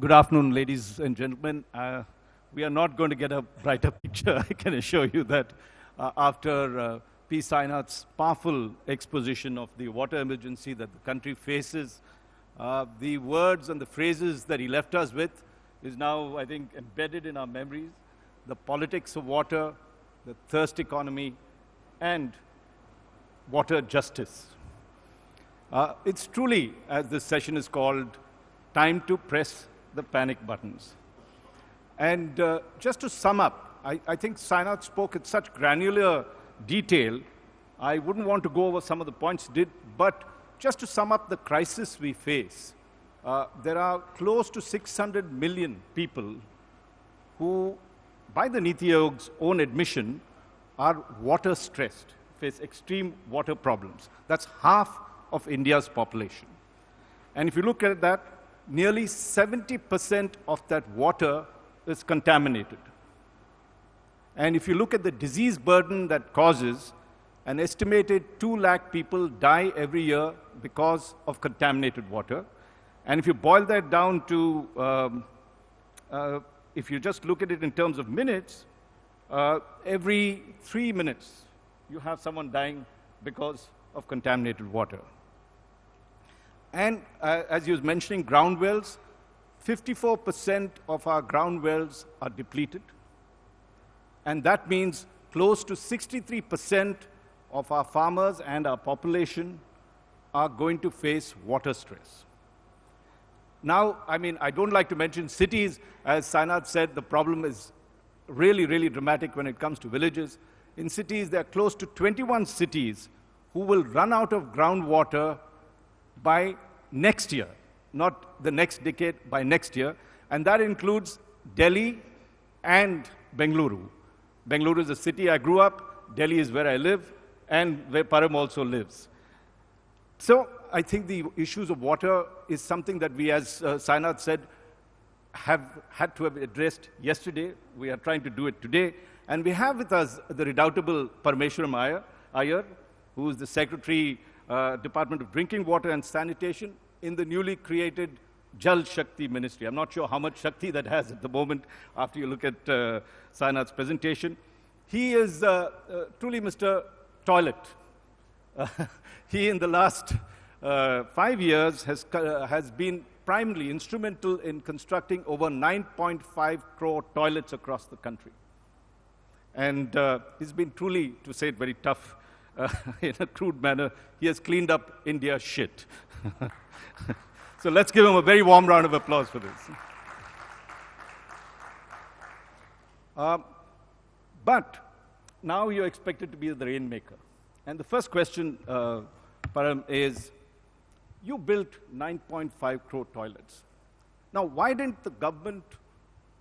Good afternoon, ladies and gentlemen. We are not going to get a brighter picture, I can assure you that, after P. Sainath's powerful exposition of the water emergency that the country faces. The words and the phrases that he left us with is now, I think, embedded in our memories. The politics of water, the thirst economy, and water justice. It's truly, as this session is called, time to press the panic buttons. And just to sum up, I think Sainath spoke at such granular detail. I wouldn't want to go over some of the points he did, but just to sum up the crisis we face, there are close to 600 million people who, by the Niti Ayog's own admission, are water stressed, face extreme water problems. That's half of India's population. And if you look at that, nearly 70% of that water is contaminated. And if you look at the disease burden that causes, an estimated 2 lakh people die every year because of contaminated water. And if you boil that down to, if you just look at it in terms of minutes, every 3 minutes you have someone dying because of contaminated water. And as you were mentioning, ground wells, 54% of our ground wells are depleted. And that means close to 63% of our farmers and our population are going to face water stress. Now, I mean, I don't like to mention cities. As Sainath said, the problem is really, really dramatic when it comes to villages. In cities, there are close to 21 cities who will run out of groundwater by next year, not the next decade, by next year. And that includes Delhi and Bengaluru. Bengaluru is the city I grew up, Delhi is where I live, and where Param also lives. So I think the issues of water is something that we, as Sainath said, have had to have addressed yesterday. We are trying to do it today. And we have with us the redoubtable Parameswaran Iyer, who is the Secretary, Department of Drinking Water and Sanitation in the newly created Jal Shakti Ministry. I'm not sure how much Shakti that has at the moment after you look at Sainath's presentation. He is truly Mr. Toilet. He, in the last 5 years, has been primarily instrumental in constructing over 9.5 crore toilets across the country. And he's been truly, to say it very tough, in a crude manner, he has cleaned up India's shit. So let's give him a very warm round of applause for this. But now you're expected to be the rainmaker. And the first question, Param, is you built 9.5 crore toilets. Now, why didn't the government,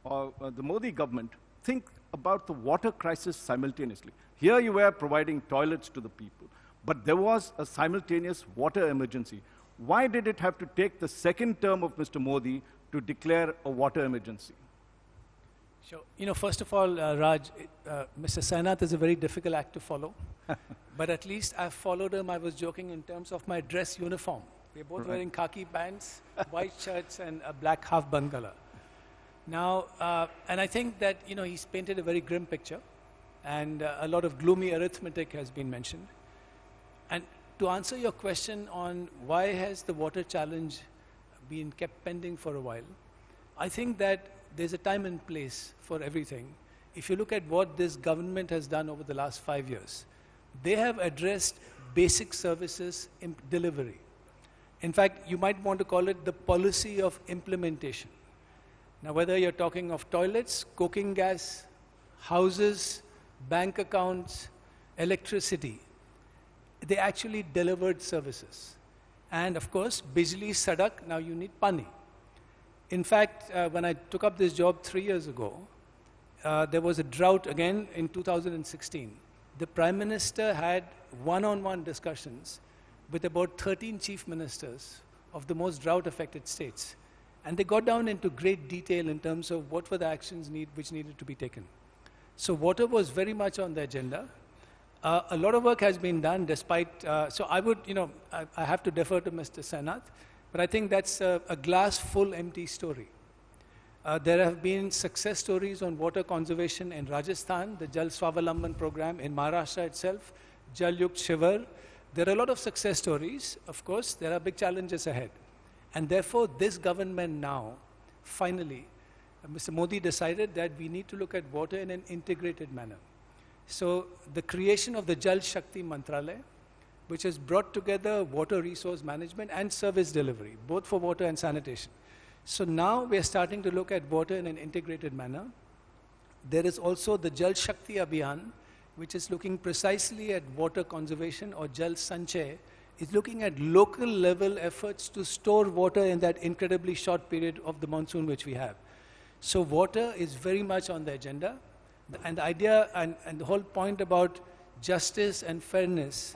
or the Modi government, think about the water crisis simultaneously? Here you were providing toilets to the people, but there was a simultaneous water emergency. Why did it have to take the second term of Mr. Modi to declare a water emergency? Sure. You know, first of all, Raj, Mr. Sainath is a very difficult act to follow. But at least I followed him. I was joking in terms of my dress uniform. We're both wearing khaki pants, white shirts, and a black half-bun color. Now, and I think that, you know, he's painted a very grim picture, and a lot of gloomy arithmetic has been mentioned. And to answer your question on why has the water challenge been kept pending for a while, I think that there's a time and place for everything. If you look at what this government has done over the last 5 years, they have addressed basic services delivery. In fact, you might want to call it the policy of implementation. Now, whether you're talking of toilets, cooking gas, houses, bank accounts, electricity, they actually delivered services. And of course, Bijli, Sadak, now you need Pani. In fact, when I took up this job 3 years ago, there was a drought again in 2016. The Prime Minister had one-on-one discussions with about 13 chief ministers of the most drought-affected states. And they got down into great detail in terms of what were the actions which needed to be taken. So water was very much on the agenda. A lot of work has been done despite, so I would, you know, I have to defer to Mr. Sainath, but I think that's a glass full empty story. There have been success stories on water conservation in Rajasthan, the Jal Swavalamban program in Maharashtra itself, Jal Yukt Shivar. There are a lot of success stories. Of course, there are big challenges ahead. And therefore, this government now, finally, Mr. Modi decided that we need to look at water in an integrated manner. So the creation of the Jal Shakti Mantralaya, which has brought together water resource management and service delivery, both for water and sanitation. So now we are starting to look at water in an integrated manner. There is also the Jal Shakti Abhiyan, which is looking precisely at water conservation, or Jal Sanchay, is looking at local level efforts to store water in that incredibly short period of the monsoon which we have. So water is very much on the agenda. And the idea and the whole point about justice and fairness,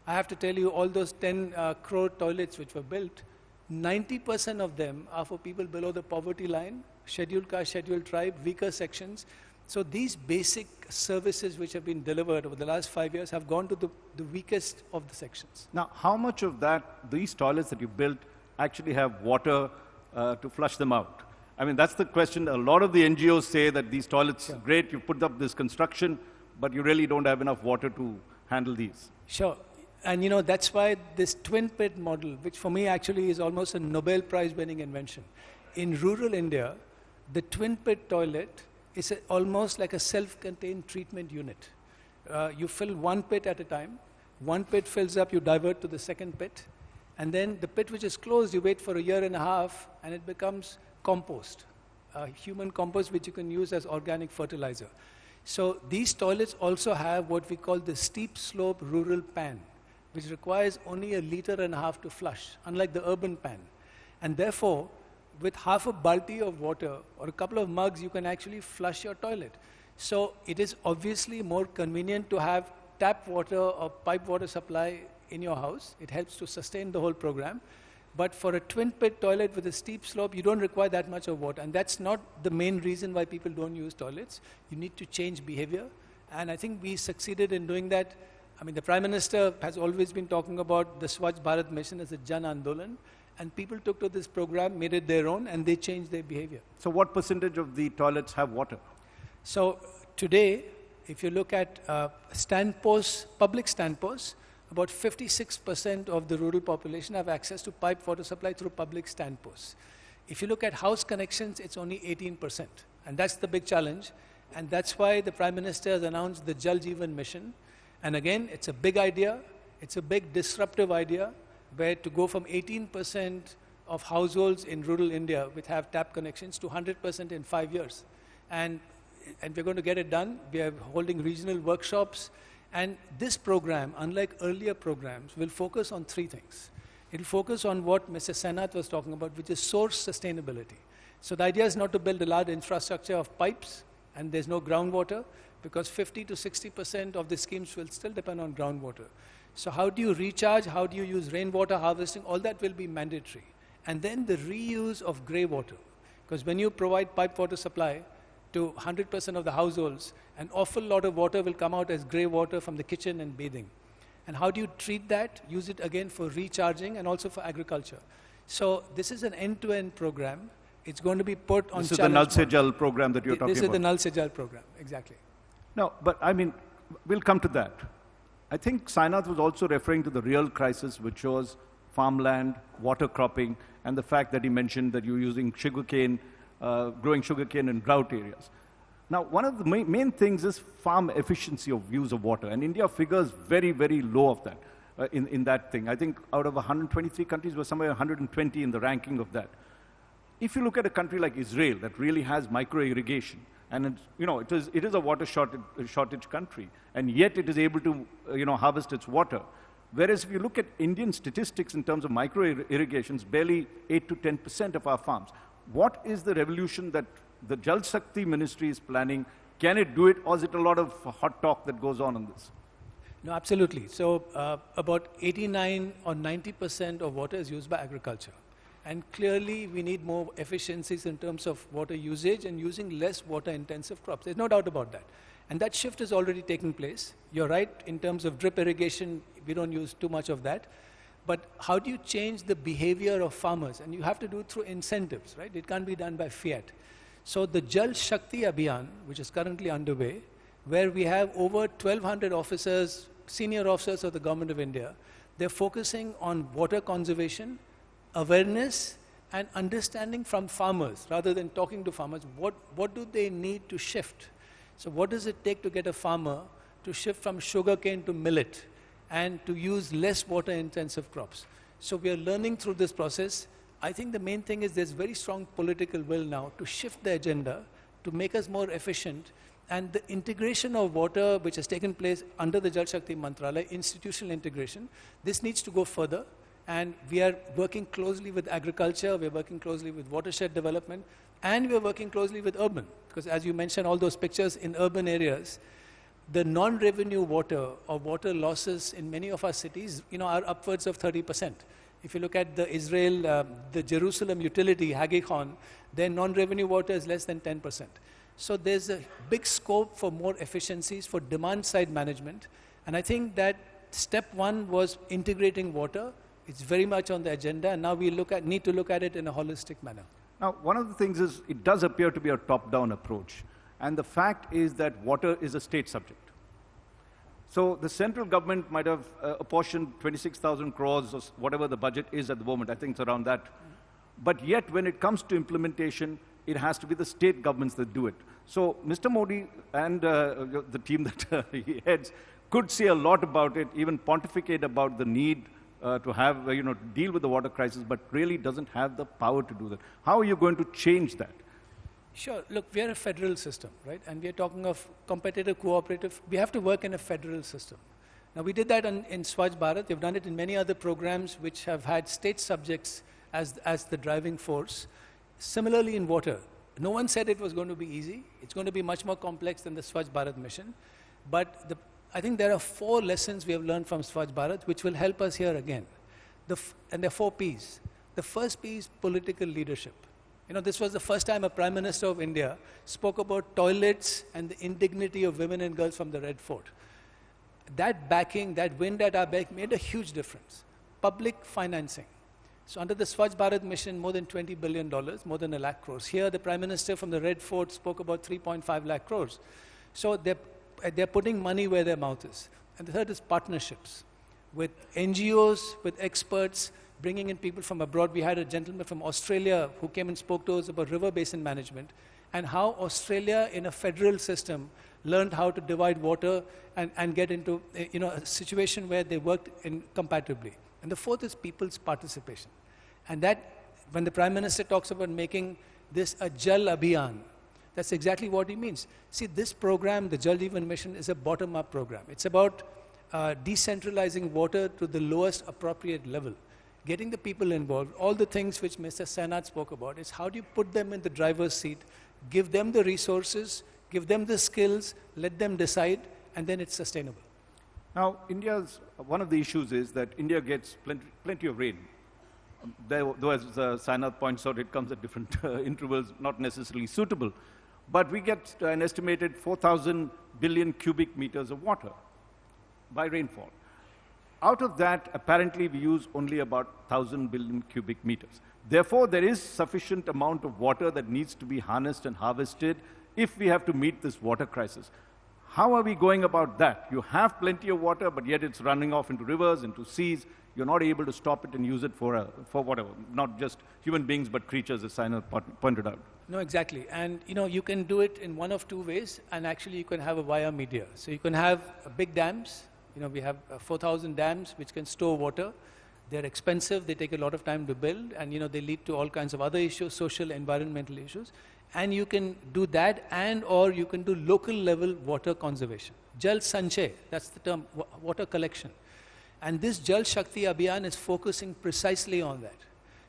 I have to tell you, all those 10 crore toilets which were built, 90% of them are for people below the poverty line, scheduled caste, scheduled tribe, weaker sections. So these basic services which have been delivered over the last 5 years have gone to the weakest of the sections. Now, how much of these toilets that you built actually have water to flush them out? I mean, that's the question. A lot of the NGOs say that these toilets, great, you put up this construction, but you really don't have enough water to handle these. Sure. And you know, that's why this twin pit model, which for me actually is almost a Nobel Prize winning invention. In rural India, the twin pit toilet is almost like a self-contained treatment unit. You fill one pit at a time. One pit fills up, you divert to the second pit. And then the pit which is closed, you wait for a year and a half, and it becomes compost, human compost which you can use as organic fertilizer. So these toilets also have what we call the steep slope rural pan, which requires only 1.5 liters to flush, unlike the urban pan. And therefore, with half a balti of water or a couple of mugs, you can actually flush your toilet. So it is obviously more convenient to have tap water or pipe water supply in your house. It helps to sustain the whole program. But for a twin pit toilet with a steep slope, you don't require that much of water. And that's not the main reason why people don't use toilets. You need to change behavior. And I think we succeeded in doing that. I mean, the Prime Minister has always been talking about the Swachh Bharat mission as a Jan Andolan. And people took to this program, made it their own, and they changed their behavior. So what percentage of the toilets have water? So today, if you look at public standposts, about 56% of the rural population have access to piped water supply through public standposts. If you look at house connections, it's only 18%. And that's the big challenge. And that's why the Prime Minister has announced the Jal Jeevan mission. And again, it's a big idea. It's a big disruptive idea, where to go from 18% of households in rural India which have tap connections to 100% in 5 years. And we're going to get it done. We are holding regional workshops. And this program, unlike earlier programs, will focus on 3 things. It will focus on what Mr. Sainath was talking about, which is source sustainability. So the idea is not to build a large infrastructure of pipes, and there's no groundwater, because 50 to 60% of the schemes will still depend on groundwater. So how do you recharge? How do you use rainwater harvesting? All that will be mandatory. And then the reuse of grey water. Because when you provide piped water supply to 100% of the households, an awful lot of water will come out as grey water from the kitchen and bathing. And how do you treat that? Use it again for recharging and also for agriculture. So this is an end-to-end program. It's going to be put on This is the Nal Se Jal program that you're talking about. This is the Nal Se Jal program, exactly. No, but I mean, we'll come to that. I think Sainath was also referring to the real crisis, which was farmland, water cropping, and the fact that he mentioned that you're using sugarcane, growing sugarcane in drought areas. Now, one of the main things is farm efficiency of use of water, and India figures very, very low of that, in that thing. I think out of 123 countries, we're somewhere 120 in the ranking of that. If you look at a country like Israel that really has micro-irrigation, and it's, you know, it is a water shortage country, and yet it is able to harvest its water. Whereas if you look at Indian statistics in terms of micro-irrigations, barely 8 to 10% of our farms. What is the revolution that the Jal Shakti ministry is planning? Can it do it, or is it a lot of hot talk that goes on this? No, absolutely. So about 89 or 90% of water is used by agriculture. And clearly, we need more efficiencies in terms of water usage and using less water-intensive crops. There's no doubt about that. And that shift is already taking place. You're right, in terms of drip irrigation, we don't use too much of that. But how do you change the behavior of farmers? And you have to do it through incentives, right? It can't be done by fiat. So the Jal Shakti Abhiyan, which is currently underway, where we have over 1,200 officers, senior officers of the Government of India, they're focusing on water conservation, awareness, and understanding from farmers, rather than talking to farmers, what do they need to shift? So what does it take to get a farmer to shift from sugarcane to millet and to use less water-intensive crops? So we are learning through this process. I think the main thing is there's very strong political will now to shift the agenda, to make us more efficient, and the integration of water, which has taken place under the Jal Shakti Mantralaya, institutional integration, this needs to go further. And we are working closely with agriculture, we're working closely with watershed development, and we're working closely with urban. Because as you mentioned, all those pictures in urban areas, the non-revenue water or water losses in many of our cities, are upwards of 30%. If you look at the Jerusalem utility, Hagikon, their non-revenue water is less than 10%. So there's a big scope for more efficiencies, for demand-side management. And I think that step one was integrating water. It's very much on the agenda, and now we need to look at it in a holistic manner. Now, one of the things is it does appear to be a top-down approach. And the fact is that water is a state subject. So the central government might have apportioned 26,000 crores or whatever the budget is at the moment. I think it's around that. But yet, when it comes to implementation, it has to be the state governments that do it. So Mr. Modi and the team that he heads could say a lot about it, even pontificate about the need to have, deal with the water crisis, but really doesn't have the power to do that. How are you going to change that? Sure. Look, we are a federal system, right? And we are talking of competitive, cooperative. We have to work in a federal system. Now, we did that in Swachh Bharat. We've done it in many other programs which have had state subjects as the driving force. Similarly, in water, no one said it was going to be easy. It's going to be much more complex than the Swachh Bharat mission. But I think there are 4 lessons we have learned from Swachh Bharat which will help us here again. And there are 4 Ps. The first P is political leadership. This was the first time a Prime Minister of India spoke about toilets and the indignity of women and girls from the Red Fort. That backing, that wind at our back made a huge difference. Public financing. So under the Swachh Bharat mission, more than $20 billion, more than 1 lakh crores. Here, the Prime Minister from the Red Fort spoke about 3.5 lakh crores. So they're putting money where their mouth is. And the third is partnerships with NGOs, with experts, bringing in people from abroad. We had a gentleman from Australia who came and spoke to us about river basin management and how Australia in a federal system learned how to divide water and get into a situation where they worked compatibly. And the fourth is people's participation. And that, when the Prime Minister talks about making this a Jal Abhiyan, that's exactly what he means. See, this program, the Jal Jeevan Mission, is a bottom-up program. It's about decentralizing water to the lowest appropriate level, getting the people involved. All the things which Mr. Sainath spoke about is how do you put them in the driver's seat, give them the resources, give them the skills, let them decide, and then it's sustainable. Now, one of the issues is that India gets plenty of rain. Though, as Sainath points out, it comes at different intervals, not necessarily suitable. But we get an estimated 4,000 billion cubic meters of water by rainfall. Out of that, apparently, we use only about 1,000 billion cubic meters. Therefore, there is sufficient amount of water that needs to be harnessed and harvested if we have to meet this water crisis. How are we going about that? You have plenty of water, but yet it's running off into rivers, into seas. You're not able to stop it and use it for whatever, not just human beings, but creatures, as Sainath pointed out. No, exactly. And, you can do it in one of 2 ways, and actually you can have a via media. So you can have big dams. We have 4,000 dams which can store water. They're expensive, they take a lot of time to build, and they lead to all kinds of other issues, social, environmental issues. And you can do that, or you can do local level water conservation. Jal Sanchay, that's the term, water collection. And this Jal Shakti Abhiyan is focusing precisely on that.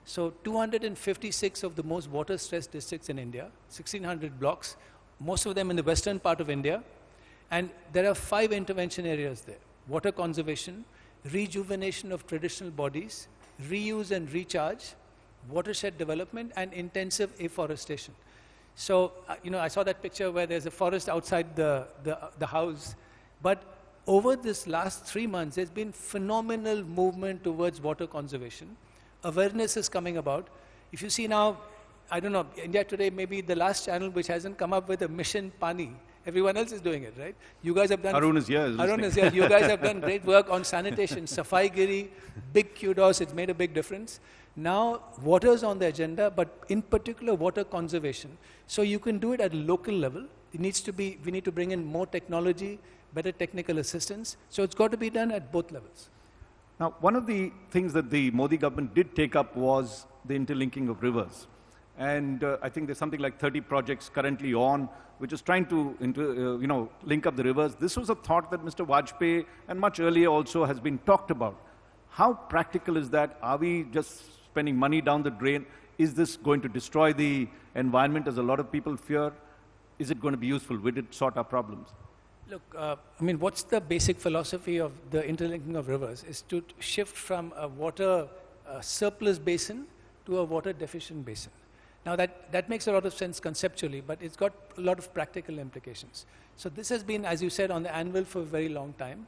So 256 of the most water-stressed districts in India, 1,600 blocks, most of them in the western part of India. And there are 5 intervention areas there. Water conservation, rejuvenation of traditional bodies, reuse and recharge, watershed development, and intensive afforestation. So, I saw that picture where there's a forest outside the house. But over this last 3 months, there's been phenomenal movement towards water conservation. Awareness is coming about. If you see now, I don't know, India Today may be the last channel which hasn't come up with a mission Pani. Everyone else is doing it, right? You guys have done... Arun is here. Arun is here. You guys have done great work on sanitation. Safai Giri, big kudos. It's made a big difference. Now, water is on the agenda, but in particular, water conservation. So you can do it at a local level. It needs to be, we need to bring in more technology, better technical assistance. So it's got to be done at both levels. Now, one of the things that the Modi government did take up was the interlinking of rivers. And I think there's something like 30 projects currently on, which is trying to link up the rivers. This was a thought that Mr. Vajpayee and much earlier also has been talked about. How practical is that? Are we just spending money down the drain? Is this going to destroy the environment, as a lot of people fear? Is it going to be useful? Will it sort our problems? Look, I mean, what's the basic philosophy of the interlinking of rivers is to shift from a water surplus basin to a water deficient basin. Now that makes a lot of sense conceptually, but it's got a lot of practical implications. So this has been, as you said, on the anvil for a very long time.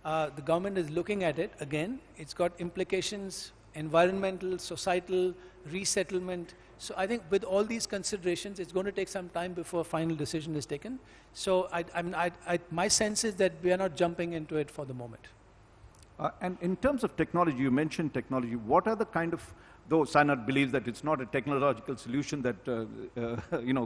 The government is looking at it again. It's got implications, environmental, societal, resettlement. So I think with all these considerations, it's going to take some time before a final decision is taken. So my sense is that we are not jumping into it for the moment. And in terms of technology, you mentioned technology. What are the kind of, though Sainath believes that it's not a technological solution that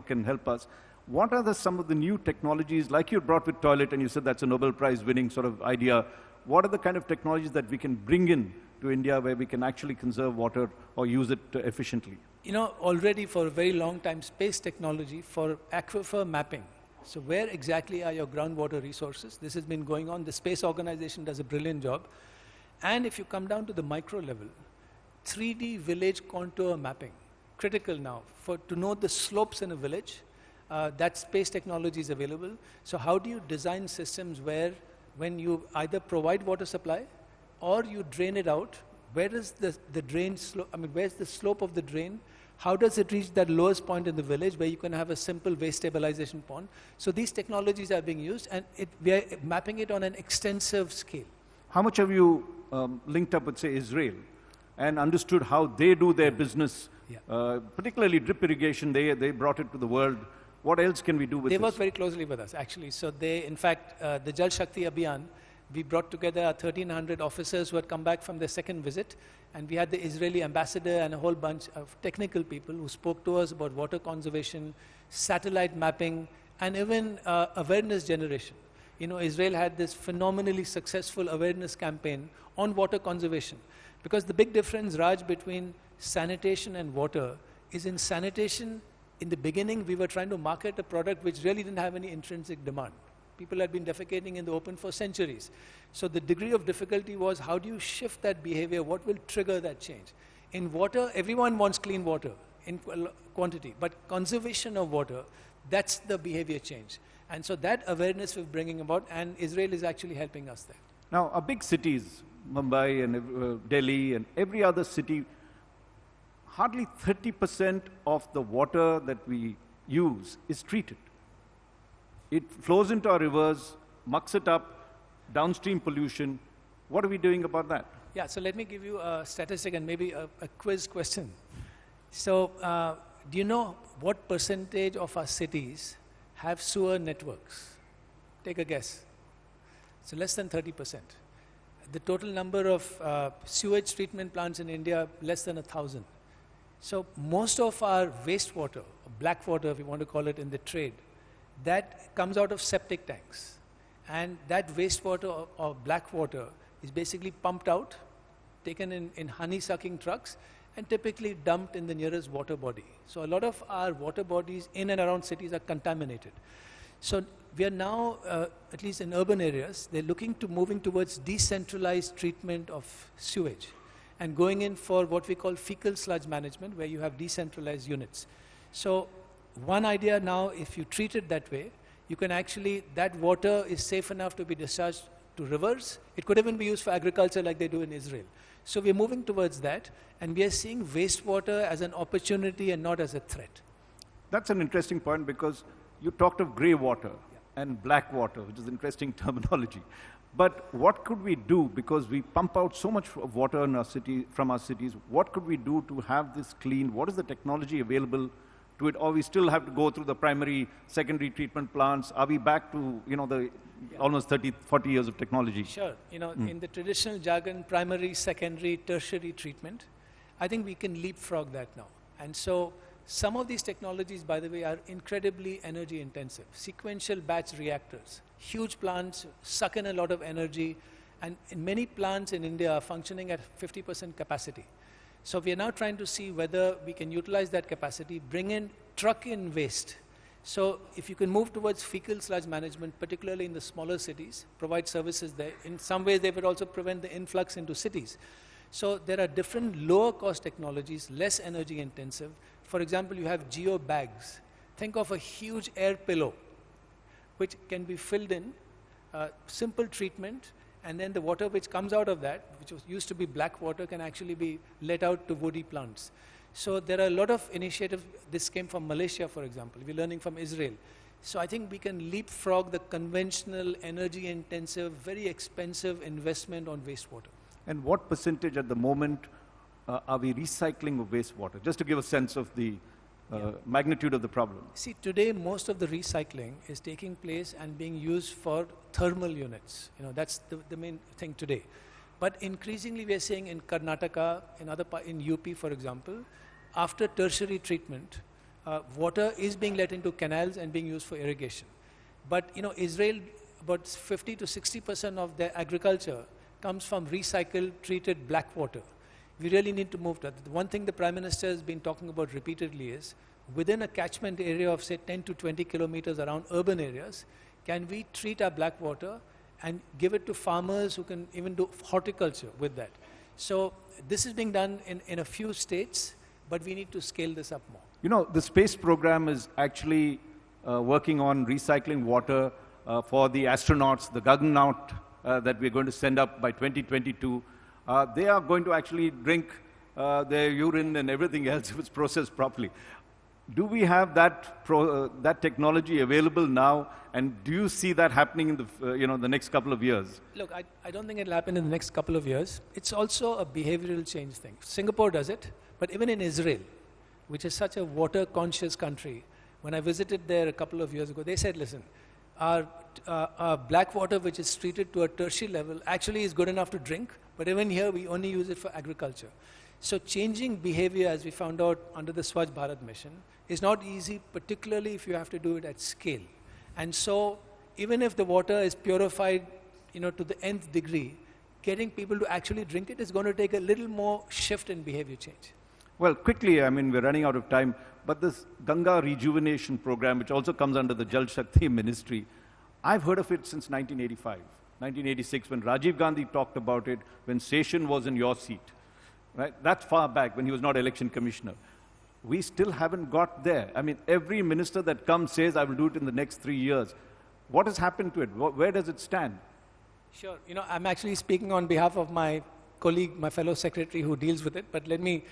can help us, what are some of the new technologies, like you brought with toilet and you said that's a Nobel Prize winning sort of idea. What are the kind of technologies that we can bring in to India where we can actually conserve water or use it efficiently? You know, already for a very long time, space technology for aquifer mapping. So where exactly are your groundwater resources? This has been going on. The Space Organization does a brilliant job. And if you come down to the micro level, 3D village contour mapping, critical now. To know the slopes in a village, that space technology is available. So how do you design systems where when you either provide water supply or you drain it out, where is the drain slope, where's the slope of the drain? How does it reach that lowest point in the village where you can have a simple waste stabilization pond? So these technologies are being used and we are mapping it on an extensive scale. How much have you linked up with, say, Israel and understood how they do their business, particularly drip irrigation? They brought it to the world. What else can we do with this? They work very closely with us, actually. So they, in fact, the Jal Shakti Abhiyan, we brought together 1,300 officers who had come back from their second visit, and we had the Israeli ambassador and a whole bunch of technical people who spoke to us about water conservation, satellite mapping, and even awareness generation. You know, Israel had this phenomenally successful awareness campaign on water conservation. Because the big difference, Raj, between sanitation and water is in sanitation, in the beginning, we were trying to market a product which really didn't have any intrinsic demand. People had been defecating in the open for centuries. So the degree of difficulty was, how do you shift that behavior? What will trigger that change? In water, everyone wants clean water in quantity, but conservation of water, that's the behavior change. And so that awareness we're bringing about, and Israel is actually helping us there. Now, our big cities, Mumbai and Delhi and every other city, hardly 30% of the water that we use is treated. It flows into our rivers, mucks it up, downstream pollution. What are we doing about that? Yeah, so let me give you a statistic and maybe a quiz question. So do you know what percentage of our cities have sewer networks? Take a guess. So less than 30%. The total number of sewage treatment plants in India, less than 1,000. So most of our wastewater, black water if you want to call it in the trade, that comes out of septic tanks. And that wastewater or black water is basically pumped out, taken in honey-sucking trucks, and typically dumped in the nearest water body. So a lot of our water bodies in and around cities are contaminated. So we are now, at least in urban areas, they're looking to moving towards decentralized treatment of sewage and going in for what we call fecal sludge management, where you have decentralized units. So one idea now, if you treat it that way, you can actually, that water is safe enough to be discharged to rivers. It could even be used for agriculture like they do in Israel. So we're moving towards that, and we are seeing wastewater as an opportunity and not as a threat. That's an interesting point, because you talked of grey water and black water, which is interesting terminology. But what could we do, because we pump out so much of water in our city, from our cities, what could we do to have this clean? What is the technology available to it? Or we still have to go through the primary, secondary treatment plants? Are we back to, the almost 30, 40 years of technology? Sure. In the traditional jargon, primary, secondary, tertiary treatment, I think we can leapfrog that now. And so some of these technologies, by the way, are incredibly energy intensive. Sequential batch reactors, huge plants, suck in a lot of energy, and many plants in India are functioning at 50% capacity. So we are now trying to see whether we can utilize that capacity, bring in truck-in waste. So if you can move towards fecal sludge management, particularly in the smaller cities, provide services there. In some ways, they would also prevent the influx into cities. So there are different lower cost technologies, less energy intensive. For example, you have geo bags. Think of a huge air pillow, which can be filled in, simple treatment, and then the water which comes out of that, which used to be black water, can actually be let out to woody plants. So there are a lot of initiatives. This came from Malaysia, for example. We're learning from Israel. So I think we can leapfrog the conventional, energy-intensive, very expensive investment on wastewater. And what percentage at the moment are we recycling of wastewater? Just to give a sense of the magnitude of the problem. See, today most of the recycling is taking place and being used for thermal units. That's the main thing today. But increasingly we are seeing in Karnataka, in UP, for example, after tertiary treatment, water is being let into canals and being used for irrigation. But Israel, about 50 to 60% of their agriculture comes from recycled, treated black water. We really need to move that. The one thing the Prime Minister has been talking about repeatedly is, within a catchment area of say 10 to 20 kilometers around urban areas, can we treat our black water and give it to farmers who can even do horticulture with that? So this is being done in a few states, but we need to scale this up more. The space program is actually working on recycling water for the astronauts, the Gaganaut that we're going to send up by 2022. They are going to actually drink their urine and everything else if it's processed properly. Do we have that technology available now, and do you see that happening in the next couple of years? Look, I don't think it'll happen in the next couple of years. It's also a behavioral change thing. Singapore does it, but even in Israel, which is such a water-conscious country, when I visited there a couple of years ago, they said, listen, our black water, which is treated to a tertiary level, actually is good enough to drink, but even here we only use it for agriculture. So changing behavior, as we found out under the Swachh Bharat mission, is not easy, particularly if you have to do it at scale. And so even if the water is purified, to the nth degree, getting people to actually drink it is going to take a little more shift in behavior change. Well, quickly, we're running out of time, but this Ganga rejuvenation program, which also comes under the Jal Shakti ministry, I've heard of it since 1985, 1986, when Rajiv Gandhi talked about it, when Seshan was in your seat. Right? That's far back, when he was not election commissioner. We still haven't got there. Every minister that comes says, I will do it in the next 3 years. What has happened to it? Where does it stand? Sure. I'm actually speaking on behalf of my colleague, my fellow secretary who deals with it, but let me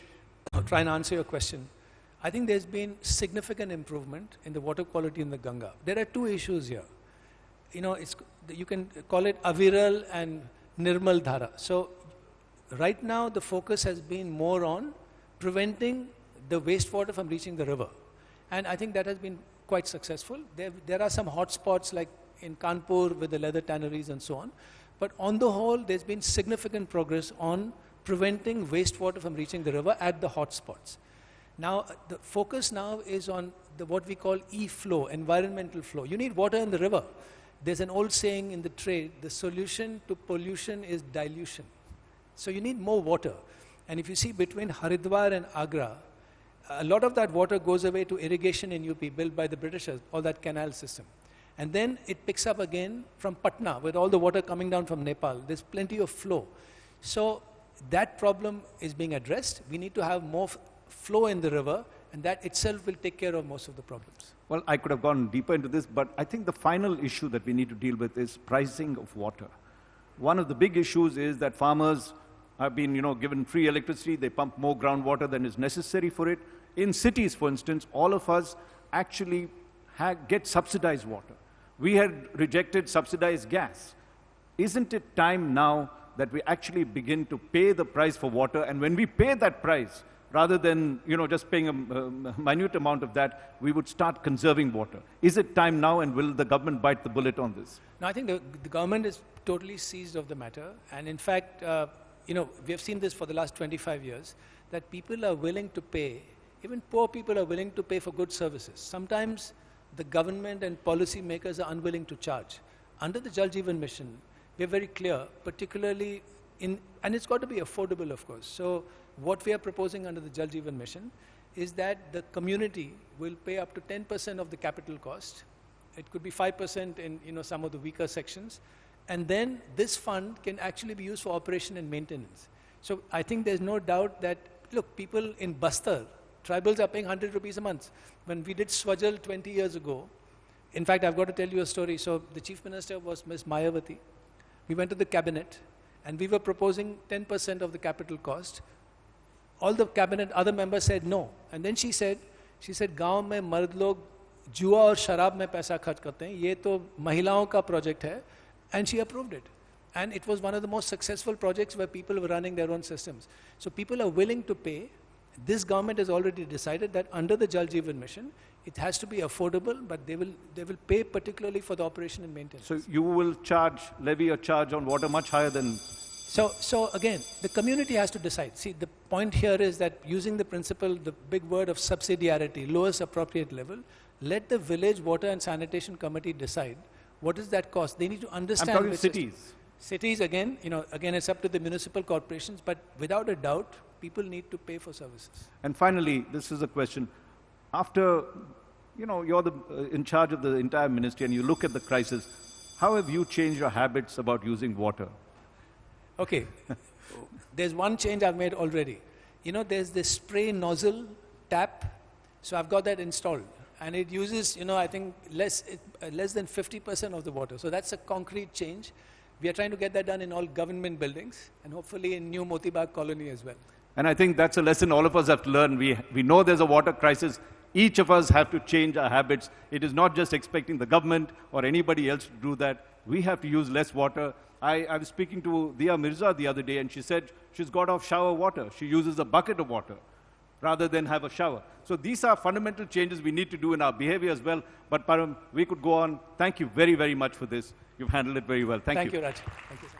try and answer your question. I think there's been significant improvement in the water quality in the Ganga. There are two issues here. You can call it Aviral and Nirmal Dhara. So right now the focus has been more on preventing the wastewater from reaching the river. And I think that has been quite successful. There are some hotspots like in Kanpur with the leather tanneries and so on. But on the whole, there's been significant progress on preventing wastewater from reaching the river at the hotspots. Now, the focus now is on what we call E-flow, environmental flow. You need water in the river. There's an old saying in the trade, the solution to pollution is dilution. So you need more water. And if you see between Haridwar and Agra, a lot of that water goes away to irrigation in UP built by the Britishers, all that canal system. And then it picks up again from Patna with all the water coming down from Nepal. There's plenty of flow. So that problem is being addressed. We need to have more flow in the river, and that itself will take care of most of the problems. Well, I could have gone deeper into this, but I think the final issue that we need to deal with is pricing of water. One of the big issues is that farmers have been, given free electricity. They pump more groundwater than is necessary for it. In cities, for instance, all of us actually get subsidized water. We had rejected subsidized gas. Isn't it time now that we actually begin to pay the price for water? And when we pay that price, rather than just paying a minute amount of that, we would start conserving water. Is it time now, and will the government bite the bullet on this? No, I think the government is totally seized of the matter. And in fact, we have seen this for the last 25 years, that people are willing to pay, even poor people are willing to pay for good services. Sometimes the government and policy makers are unwilling to charge. Under the Jal Jeevan Mission, we are very clear, particularly and it's got to be affordable, of course. So what we are proposing under the Jal Jeevan Mission is that the community will pay up to 10% of the capital cost. It could be 5% in some of the weaker sections. And then this fund can actually be used for operation and maintenance. So I think there's no doubt that, look, people in Bastar, tribals are paying 100 rupees a month. When we did Swajal 20 years ago, in fact, I've got to tell you a story. So the Chief Minister was Ms. Mayawati. We went to the cabinet and we were proposing 10% of the capital cost. All the cabinet, other members said no. And then she said, गांव में मर्द लोग जुआ और शराब में पैसा खर्च करते हैं, ये तो महिलाओं का project है. And she approved it. And it was one of the most successful projects where people were running their own systems. So people are willing to pay. This government has already decided that under the Jal Jeevan Mission, it has to be affordable, but they will pay particularly for the operation and maintenance. So you will levy a charge on water much higher than... So again, the community has to decide. See, the point here is that using the principle, the big word of subsidiarity, lowest appropriate level, let the village water and sanitation committee decide what is that cost. They need to understand. I'm talking cities. Cities, again, again, it's up to the municipal corporations, but without a doubt, people need to pay for services. And finally, this is a question. After, you're in charge of the entire ministry and you look at the crisis, how have you changed your habits about using water? Okay, there's one change I've made already. There's this spray nozzle tap, so I've got that installed. And it uses, I think less than 50% of the water. So that's a concrete change. We are trying to get that done in all government buildings and hopefully in New Moti Bagh colony as well. And I think that's a lesson all of us have to learn. We know there's a water crisis. Each of us have to change our habits. It is not just expecting the government or anybody else to do that. We have to use less water. I was speaking to Diya Mirza the other day and she said she's got off shower water. She uses a bucket of water rather than have a shower. So these are fundamental changes we need to do in our behavior as well. But Param, we could go on. Thank you very, very much for this. You've handled it very well. Thank you. Thank you, Raj. Thank you, sir.